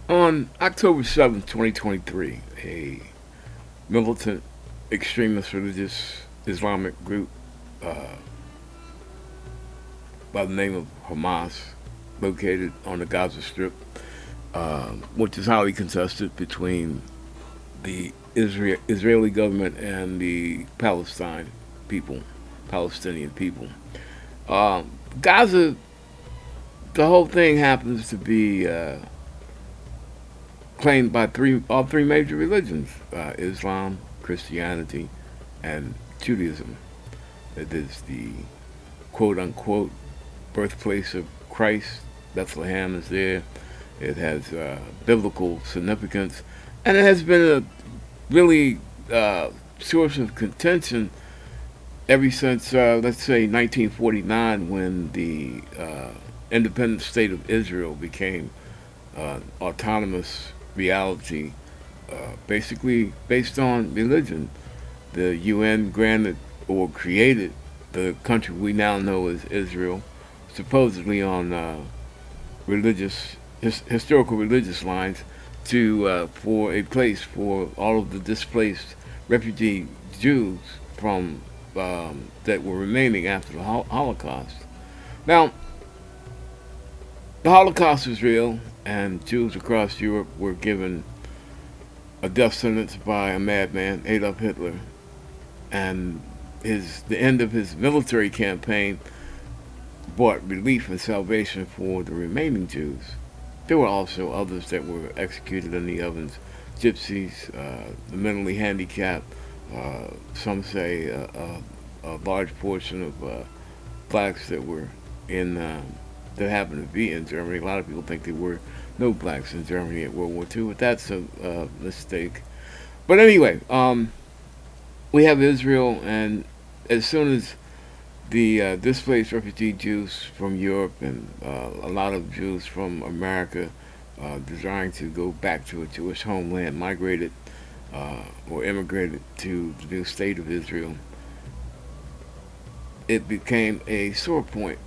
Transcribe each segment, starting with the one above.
On October 7th, 2023, a militant extremist religious Islamic group uh, by the name of Hamas, located on the Gaza Strip, which is highly contested between the Israeli government and the Palestinian people. Gaza, the whole thing happens to be claimed by all three major religions: Islam, Christianity, and Judaism. It is the quote unquote birthplace of Christ. Bethlehem is there. It has biblical significance, and it has been a really source of contention ever since, let's say, 1949, when the independent state of Israel became autonomous reality, basically based on religion. The UN granted or created the country we now know as Israel, supposedly on historical religious lines, to for a place for all of the displaced refugee Jews from that were remaining after the Holocaust. Now, the Holocaust was real, and Jews across Europe were given a death sentence by a madman, Adolf Hitler, and the end of his military campaign brought relief and salvation for the remaining Jews. There were also others that were executed in the ovens: gypsies, the mentally handicapped. Some say a large portion of blacks that were in that happened to be in Germany. A lot of people think there were no blacks in Germany at World War II, but that's a mistake. But anyway, we have Israel, and as soon as the displaced refugee Jews from Europe and a lot of Jews from America desiring to go back to a Jewish homeland migrated or immigrated to the new state of Israel, it became a sore point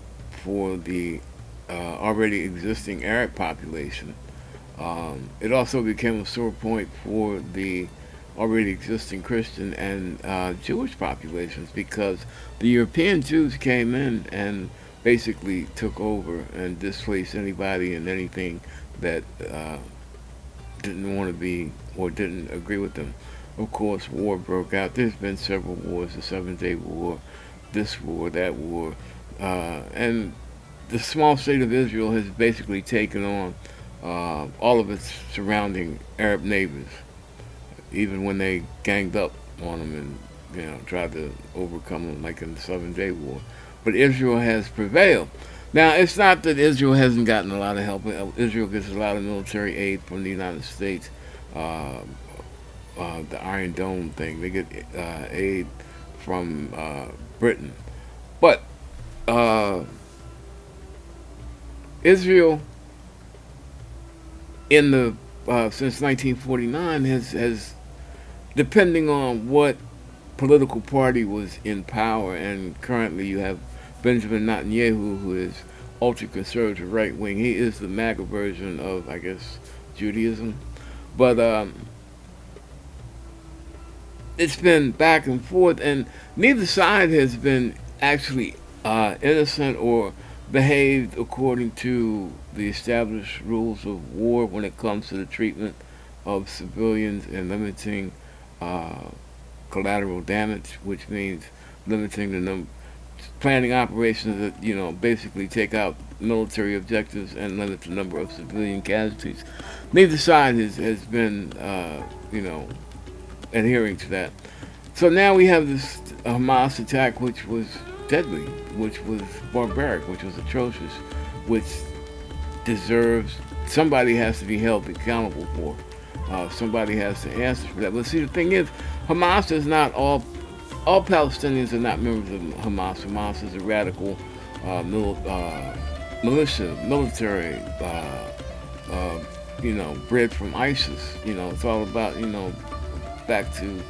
for the already existing Arab population. It also became a sore point for the already existing Christian and Jewish populations, because the European Jews came in and basically took over and displaced anybody and anything that didn't want to be or didn't agree with them. Of course, war broke out. There's been several wars: the 7 Day War, this war, that war, and the small state of Israel has basically taken on all of its surrounding Arab neighbors, even when they ganged up on them and tried to overcome them, like in the 7 Day War. But Israel has prevailed. Now, it's not that Israel hasn't gotten a lot of help. Israel gets a lot of military aid from the United States. Uh, the Iron Dome thing, they get aid from Britain. But Israel, in the since 1949, has, depending on what political party was in power, and currently you have Benjamin Netanyahu, who is ultra conservative right wing. He is the MAGA version of, I guess, Judaism. But it's been back and forth, and neither side has been actually innocent or behaved according to the established rules of war when it comes to the treatment of civilians and limiting uh, collateral damage, which means limiting the number, planning operations that basically take out military objectives and limit the number of civilian casualties. Neither side has been adhering to that. So now we have this Hamas attack, which was deadly, which was barbaric, which was atrocious, which deserves, somebody has to be held accountable for. Somebody has to answer for that. But see, the thing is, Hamas is not all Palestinians are not members of Hamas. Hamas is a radical militia, military, bred from ISIS. It's all about, back to,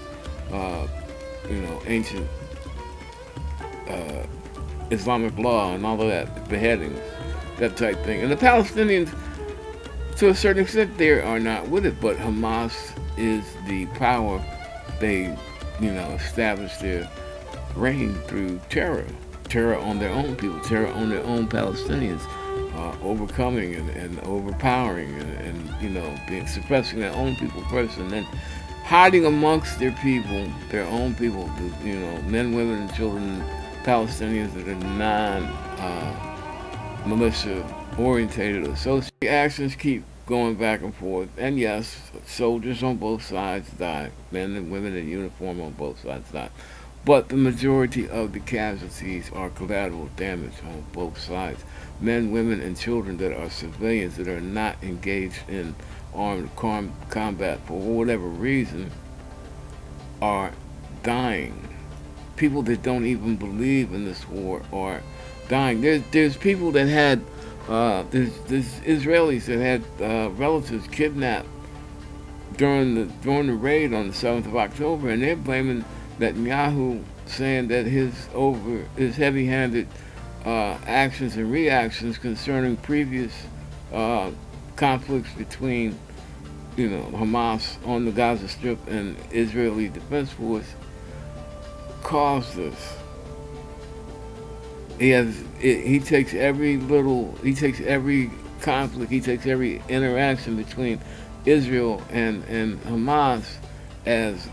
ancient Islamic law and all of that, beheadings, that type thing. And the Palestinians, to a certain extent, they are not with it. But Hamas is the power. They, establish their reign through terror on their own people, terror on their own Palestinians, overcoming and overpowering and being suppressing their own people first, and then hiding amongst their people, their own people, men, women, and children, Palestinians that are non-militia orientated or associated. The actions keep going back and forth, and yes, soldiers on both sides die, men and women in uniform on both sides die. But the majority of the casualties are collateral damage on both sides. Men, women, and children that are civilians that are not engaged in armed combat for whatever reason are dying. People that don't even believe in this war are dying. There's people that had there's Israelis that had relatives kidnapped during the raid on the 7th of October, and they're blaming Netanyahu, saying that his heavy-handed actions and reactions concerning previous conflicts between Hamas on the Gaza Strip and Israeli Defense Force caused this. He takes every conflict, he takes every interaction between Israel and Hamas as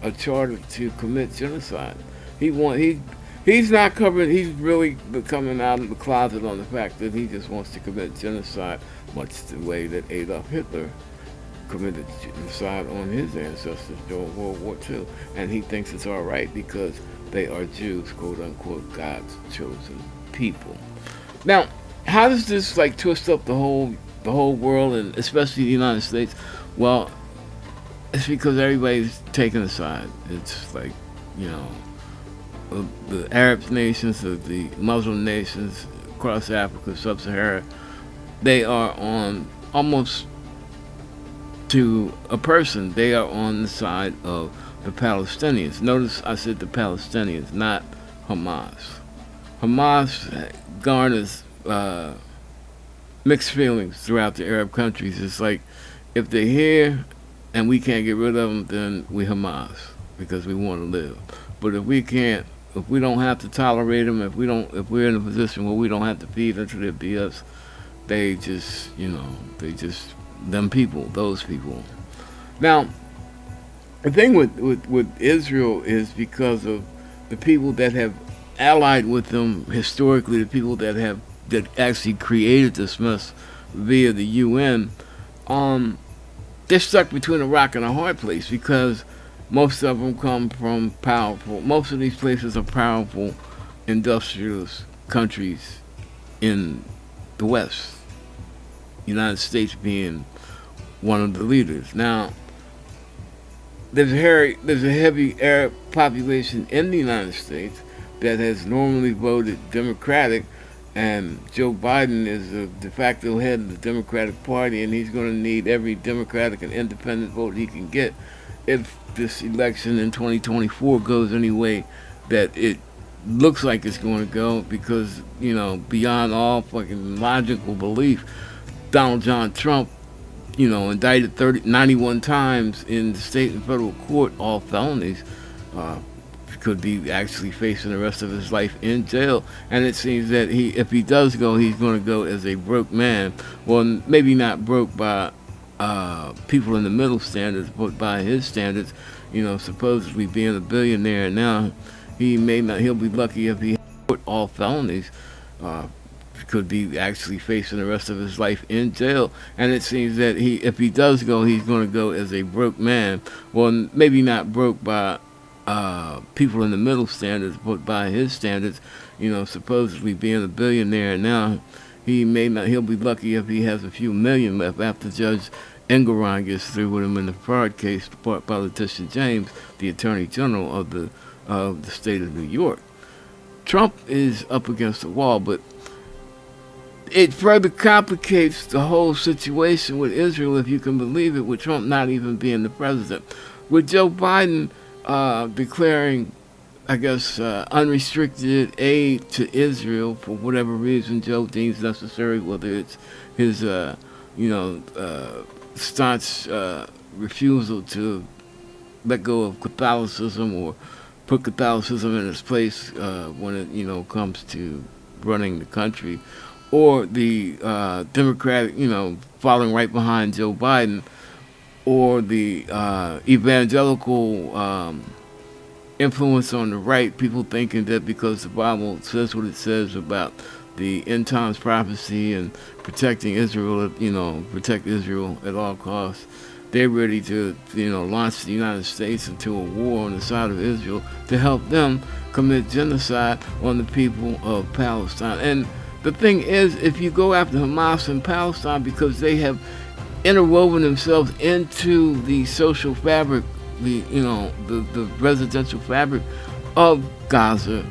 a charter to commit genocide. He's not covering. He's really coming out of the closet on the fact that he just wants to commit genocide, much the way that Adolf Hitler committed genocide on his ancestors during World War II, and he thinks it's all right because they are Jews, quote unquote, God's chosen people. Now, how does this twist up the whole world, and especially the United States? Well, it's because everybody's taking a side. It's the Arab nations, the Muslim nations across Africa, Sub-Sahara, they are on, almost to a person, they are on the side of the Palestinians. Notice I said the Palestinians, not Hamas. Hamas garners mixed feelings throughout the Arab countries. It's like, if they're here and we can't get rid of them, then we Hamas because we want to live. But if we don't have to tolerate them, if we're in a position where we don't have to feed into their BS, they just, those people. Now, the thing with Israel is because of the people that have allied with them historically, the people that actually created this mess via the UN, they're stuck between a rock and a hard place because most of them come from most of these places are powerful industrialist countries in the West, United States being one of the leaders. Now, there's a heavy Arab population in the United States that has normally voted Democratic, and Joe Biden is the de facto head of the Democratic Party, and he's going to need every Democratic and independent vote he can get if this election in 2024 goes any way that it looks like it's going to go, because, beyond all fucking logical belief, Donald John Trump, indicted 91 times in the state and federal court, all felonies, could be actually facing the rest of his life in jail. And it seems that if he does go, he's going to go as a broke man. Well, maybe not broke by people in the middle standards, but by his standards, supposedly being a billionaire. Now, he'll be lucky if he put all felonies, could be actually facing the rest of his life in jail. And it seems that if he does go, he's going to go as a broke man. Well, maybe not broke by people in the middle standards, but by his standards, supposedly being a billionaire. Now, he'll be lucky if he has a few million left after Judge Engelron gets through with him in the fraud case brought by Letitia James, the Attorney General of the state of New York. Trump is up against the wall, but it further complicates the whole situation with Israel, if you can believe it, with Trump not even being the president. With Joe Biden declaring, I guess, unrestricted aid to Israel for whatever reason Joe deems necessary, whether it's his staunch refusal to let go of Catholicism or put Catholicism in its place when it comes to running the country, or the Democratic following right behind Joe Biden, or the evangelical influence on the right, people thinking that because the Bible says what it says about the end times prophecy and protecting Israel, protect Israel at all costs, they're ready to, launch the United States into a war on the side of Israel to help them commit genocide on the people of Palestine. And the thing is, if you go after Hamas in Palestine because they have interwoven themselves into the social fabric, the residential fabric of Gaza,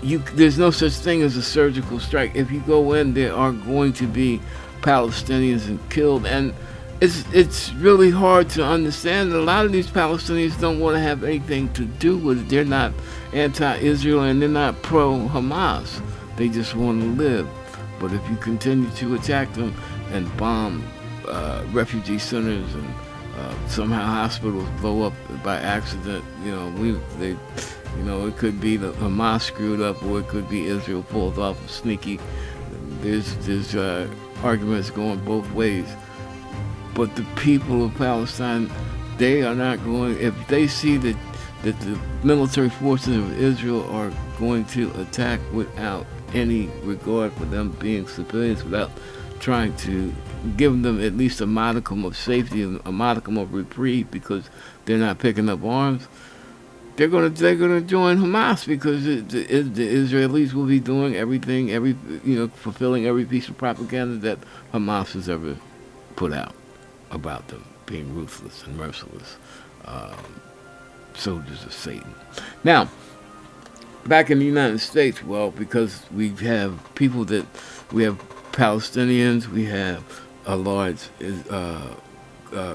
there's no such thing as a surgical strike. If you go in, there are going to be Palestinians killed, and it's really hard to understand that a lot of these Palestinians don't want to have anything to do with it. They're not anti-Israel and they're not pro-Hamas. They just want to live. But if you continue to attack them and bomb refugee centers and somehow hospitals blow up by accident, it could be the Hamas screwed up, or it could be Israel pulled off sneaky. There's arguments going both ways. But the people of Palestine, they are not going. If they see that the military forces of Israel are going to attack without any regard for them being civilians, without trying to give them at least a modicum of safety and a modicum of reprieve because they're not picking up arms, they're gonna join Hamas, because the Israelis will be doing everything, fulfilling every piece of propaganda that Hamas has ever put out about them being ruthless and merciless soldiers of Satan. Now, back in the United States, well, because we have Palestinians, we have a large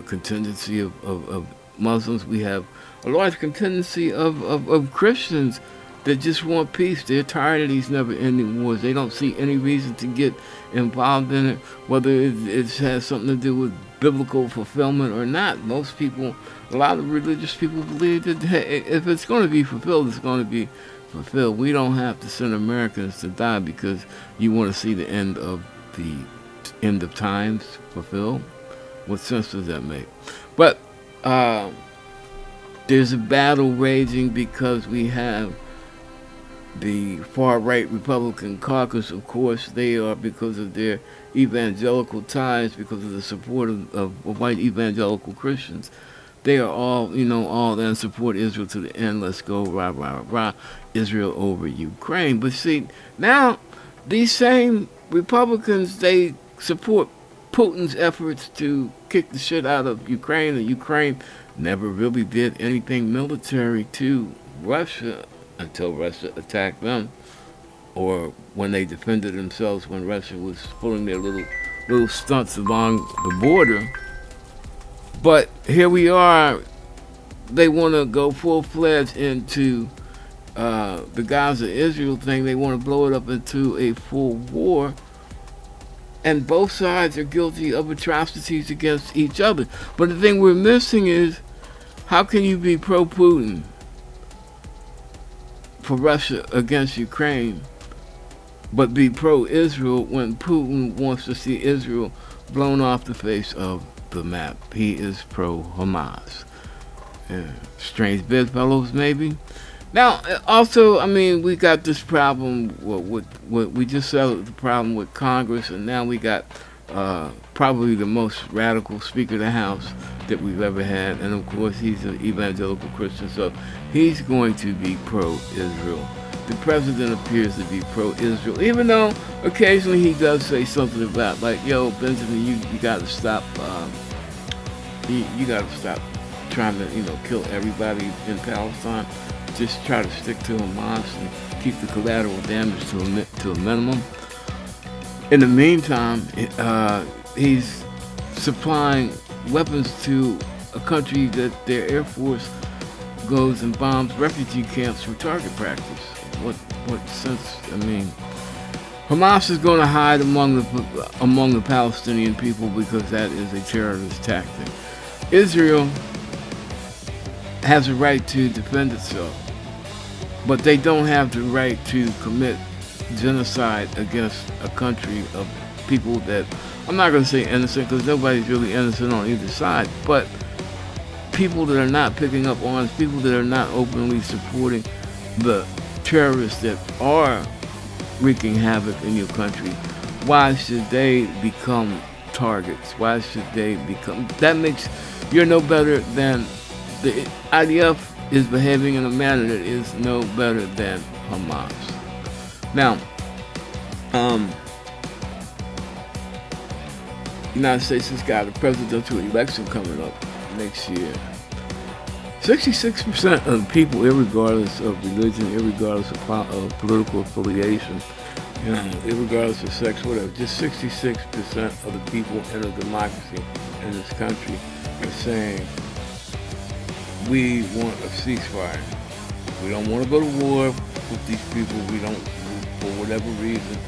contingency of Muslims, we have a large contingency of Christians that just want peace. They're tired of these never-ending wars. They don't see any reason to get involved in it, whether it has something to do with biblical fulfillment or not. Most people, a lot of religious people, believe that if it's going to be fulfilled, it's going to be fulfilled. We don't have to send Americans to die because you want to see the end of times fulfilled. What sense does that make? But there's a battle raging because we have the far-right Republican caucus. Of course, they are, because of their evangelical ties, because of the support of white evangelical Christians. They are all then support Israel to the end. Let's go, rah, rah, rah, Israel over Ukraine. But see, now, these same Republicans, they support Putin's efforts to kick the shit out of Ukraine, and Ukraine never really did anything military to Russia until Russia attacked them, or when they defended themselves when Russia was pulling their little stunts along the border. But here we are, they want to go full-fledged into the Gaza-Israel thing. They want to blow it up into a full war, and both sides are guilty of atrocities against each other. But the thing we're missing is, how can you be pro-Putin for Russia against Ukraine, but be pro-Israel when Putin wants to see Israel blown off the face of the map? He is pro-Hamas. Strange bedfellows, maybe. Now, also, we got this problem with we just settled the problem with Congress, and now we got probably the most radical Speaker of the House that we've ever had, and of course he's an evangelical Christian, so he's going to be pro-Israel. The president appears to be pro-Israel, even though occasionally he does say something about, like, yo, Benjamin, you got to stop. You got to stop trying to kill everybody in Palestine. Just try to stick to Hamas and keep the collateral damage to a minimum. In the meantime, he's supplying weapons to a country that their Air Force goes and bombs refugee camps for target practice. What sense? Hamas is going to hide among the Palestinian people because that is a terrorist tactic. Israel has a right to defend itself, but they don't have the right to commit genocide against a country of people that, I'm not going to say innocent because nobody's really innocent on either side, but people that are not picking up arms, people that are not openly supporting the terrorists that are wreaking havoc in your country. Why should they become targets? Why should they become? That makes, you're no better than, the IDF is behaving in a manner that is no better than Hamas. Now, United States has got a presidential election coming up next year. 66% of the people, irregardless of religion, irregardless of political affiliation, irregardless of sex, whatever, just 66% of the people in a democracy in this country are saying, we want a ceasefire. We don't want to go to war with these people. We don't, for whatever reason,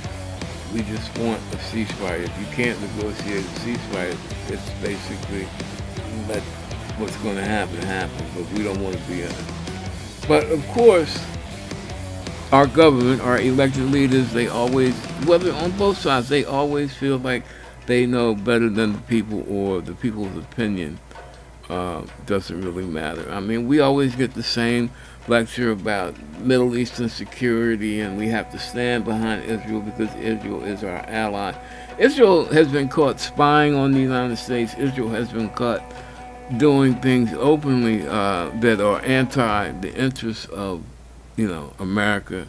we just want a ceasefire. If you can't negotiate a ceasefire, it's basically let what's going to happen, but we don't want to be in it. But of course, our government, our elected leaders, they always, whether on both sides, they always feel like they know better than the people, or the people's opinion doesn't really matter. I mean, we always get the same lecture about Middle Eastern security, and we have to stand behind Israel because Israel is our ally. Israel has been caught spying on the United States. Israel has been caught doing things openly that are anti the interests of, America.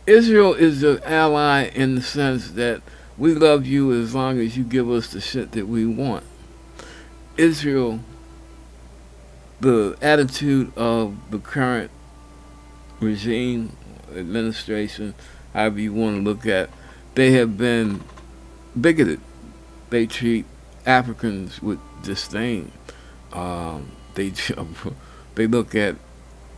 Israel is an ally in the sense that we love you as long as you give us the shit that we want. Israel, the attitude of the current regime, administration, however you want to look at, they have been bigoted. They treat Africans with disdain. They look at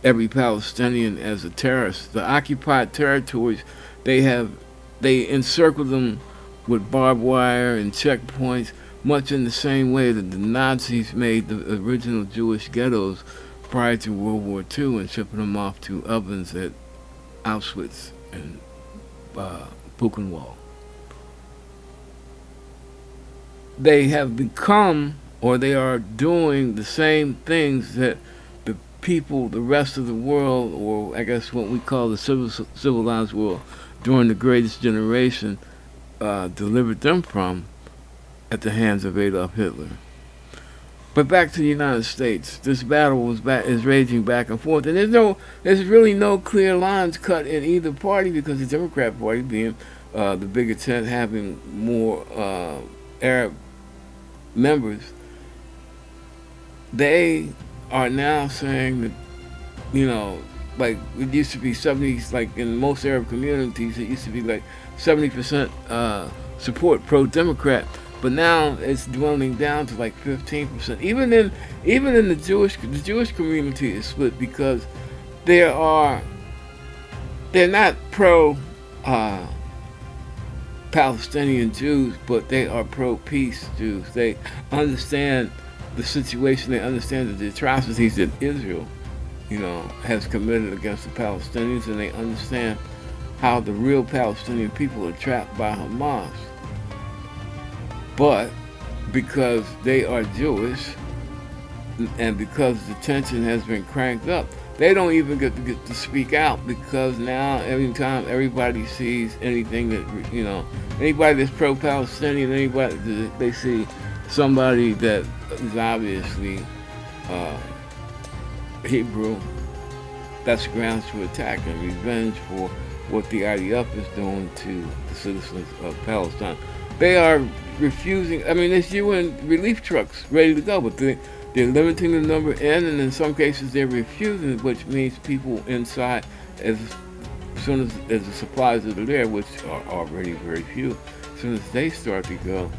every Palestinian as a terrorist. The occupied territories, they encircle them with barbed wire and checkpoints, much in the same way that the Nazis made the original Jewish ghettos prior to World War II and shipping them off to ovens at Auschwitz and Buchenwald. They have become, or they are doing, the same things that the people, the rest of the world, or I guess what we call the civilized world during the Greatest Generation, delivered them from at the hands of Adolf Hitler. But back to the United States, this battle is raging back and forth, and there's really no clear lines cut in either party, because the Democrat Party, being the bigger tent, having more Arab members, they are now saying that, like it used to be 70s, like in most Arab communities, it used to be like 70% support pro-Democrat, but now it's dwindling down to like 15%. Even in the Jewish community is split, because they're not pro Palestinian Jews, but they are pro-peace Jews. They understand the situation. They understand the atrocities that Israel, has committed against the Palestinians, and they understand how the real Palestinian people are trapped by Hamas. But because they are Jewish, and because the tension has been cranked up, they don't even get to speak out, because now every time everybody sees anything that, anybody that's pro-Palestinian, anybody, they see somebody that is obviously Hebrew, that's grounds to attack and revenge for what the IDF is doing to the citizens of Palestine. They are refusing. I mean, there's UN relief trucks ready to go, but they're limiting the number in, and in some cases they're refusing, which means people inside, as soon as the supplies that are there, which are already very few, as soon as they start to go,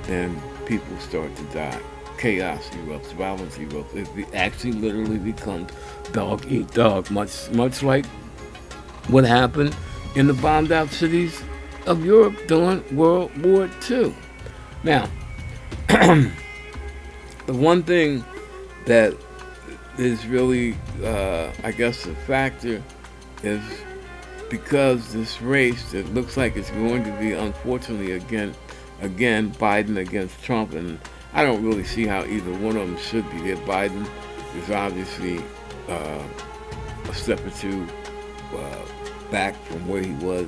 then people start to die. Chaos erupts, violence erupts. It actually literally becomes dog eat dog, much like what happened in the bombed out cities of Europe during World War II. Now, the one thing that is really, I guess, a factor is because this race that looks like it's going to be, unfortunately, again, Biden against Trump, and I don't really see how either one of them should be there. Biden is obviously a step or two back from where he was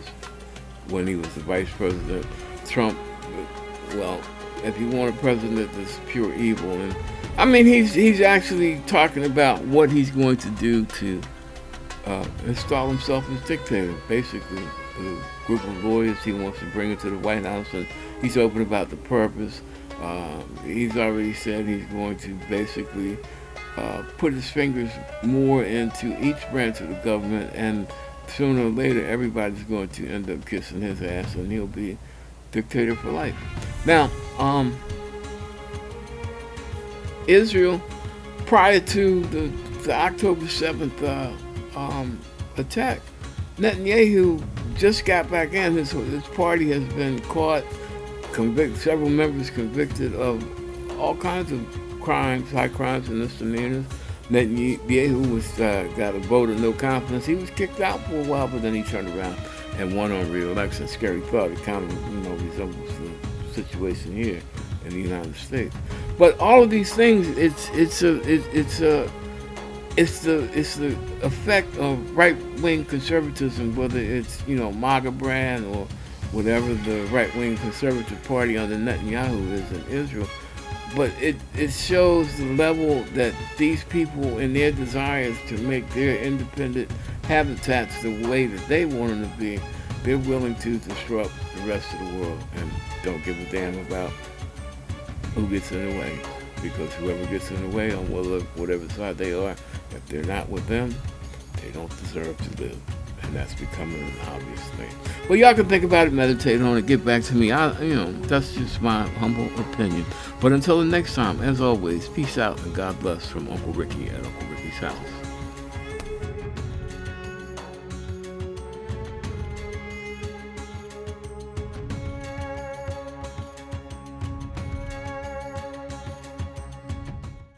when he was the vice president. Trump, well, if you want a president that's pure evil, and I mean, he's actually talking about what he's going to do to install himself as dictator. Basically, a group of lawyers he wants to bring into the White House, and he's open about the purpose. He's already said he's going to basically put his fingers more into each branch of the government, and sooner or later everybody's going to end up kissing his ass, and he'll be dictator for life. Now, Israel, prior to the October 7th attack, Netanyahu just got back in. His party has been caught, several members convicted of all kinds of crimes, high crimes and misdemeanors. Netanyahu was got a vote of no confidence. He was kicked out for a while, but then he turned around and won on re-election. Scary thought. It kind of resembles the situation here in the United States. But all of these things, it's the effect of right-wing conservatism, whether it's MAGA brand or whatever the right-wing conservative party under Netanyahu is in Israel. But it shows the level that these people, in their desires to make their independent habitats the way that they want them to be, they're willing to disrupt the rest of the world and don't give a damn about who gets in the way. Because whoever gets in the way on whatever side they are, if they're not with them, they don't deserve to live. And that's becoming an obvious thing. Well, y'all can think about it, meditate on it, get back to me. That's just my humble opinion. But until the next time, as always, peace out and God bless from Uncle Ricky at Uncle Ricky's house.